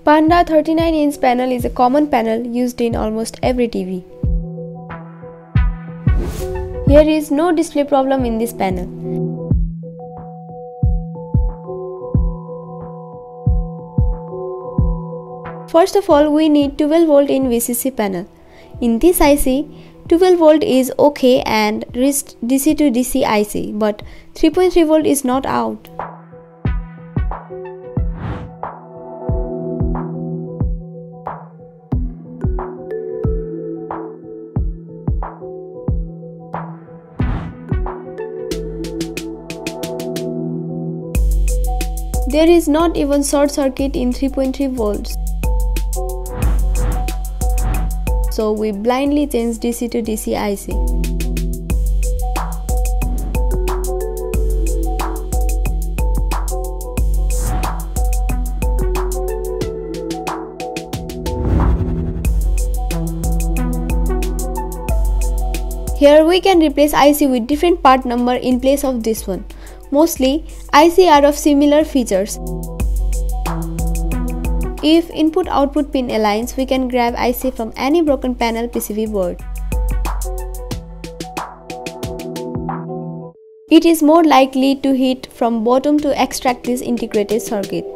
PANDA 39-inch panel is a common panel used in almost every TV. Here is no display problem in this panel. First of all, we need 12 volt in VCC panel. In this IC, 12 volt is OK and reached DC to DC IC, but 3.3 volt is not out. There is not even short circuit in 3.3 volts. So we blindly change DC to DC IC. Here we can replace IC with different part number in place of this one. Mostly, IC are of similar features. If input-output pin aligns, we can grab IC from any broken panel PCB board. It is more likely to hit from bottom to extract this integrated circuit.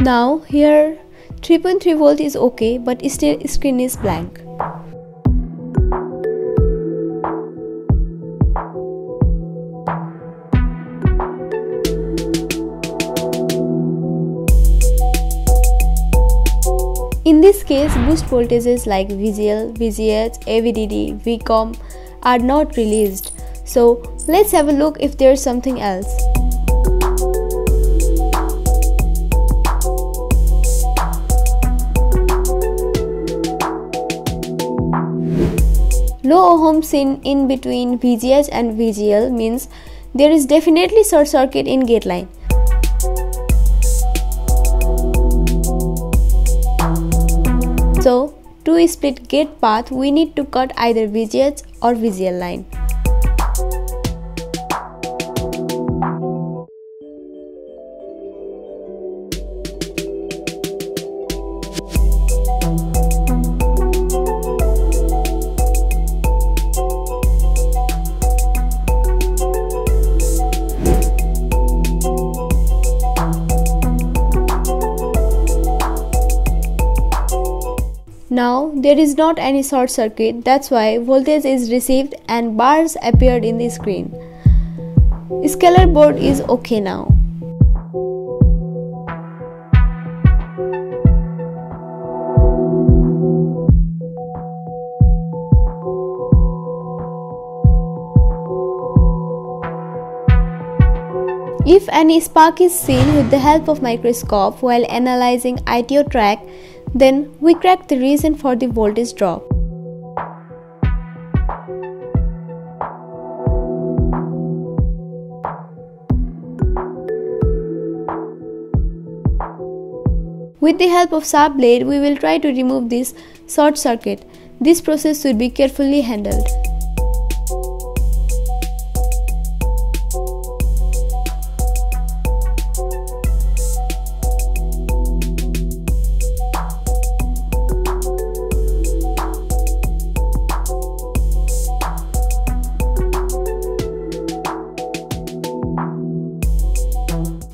Now here 3.3 volt is OK, but still screen is blank. In this case, boost voltages like VGL, VGH, AVDD, Vcore are not released. So let's have a look if there's something else. Low ohm seen in between VGH and VGL means there is definitely short circuit in gate line. So, to split gate path, we need to cut either VGH or VGL line. Now there is not any short circuit, that's why voltage is received and bars appeared in the screen. Scalar board is OK now. If any spark is seen with the help of microscope while analyzing ITO track, then we crack the reason for the voltage drop. With the help of sharp blade, we will try to remove this short circuit. This process should be carefully handled.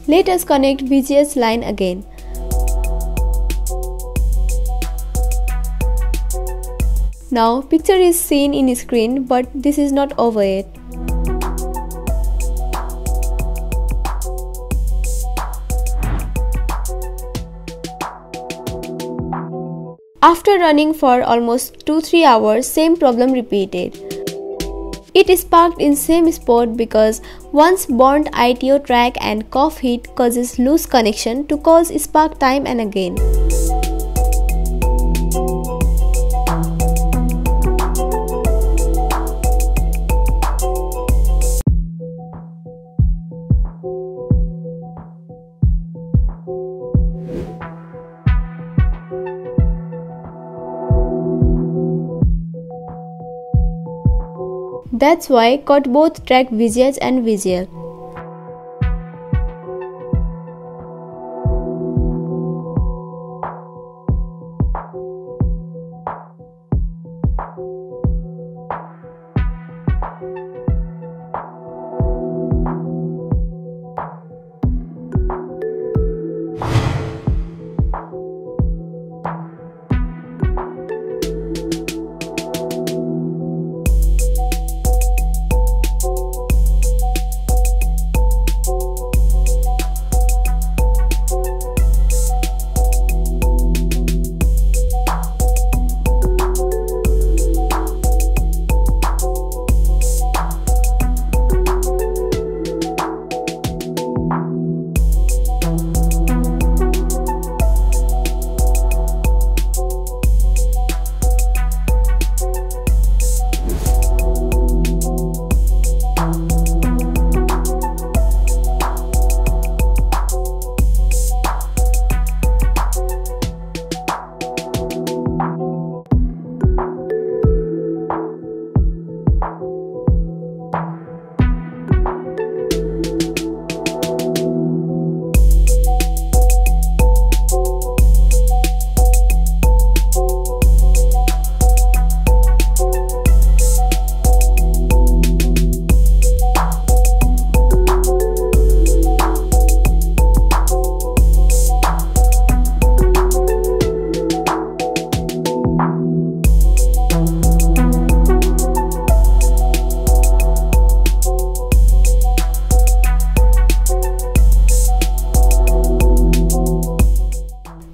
Let us connect VGH line again. Now picture is seen in screen, but this is not over yet. After running for almost 2-3 hours, same problem repeated. It sparked in same spot because once burnt ITO track and cough heat causes loose connection to cause spark time and again. That's why cut both track VGH and VGL.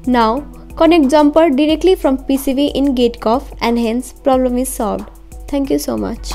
Now connect jumper directly from PCB in gate cough and hence problem is solved. Thank you so much.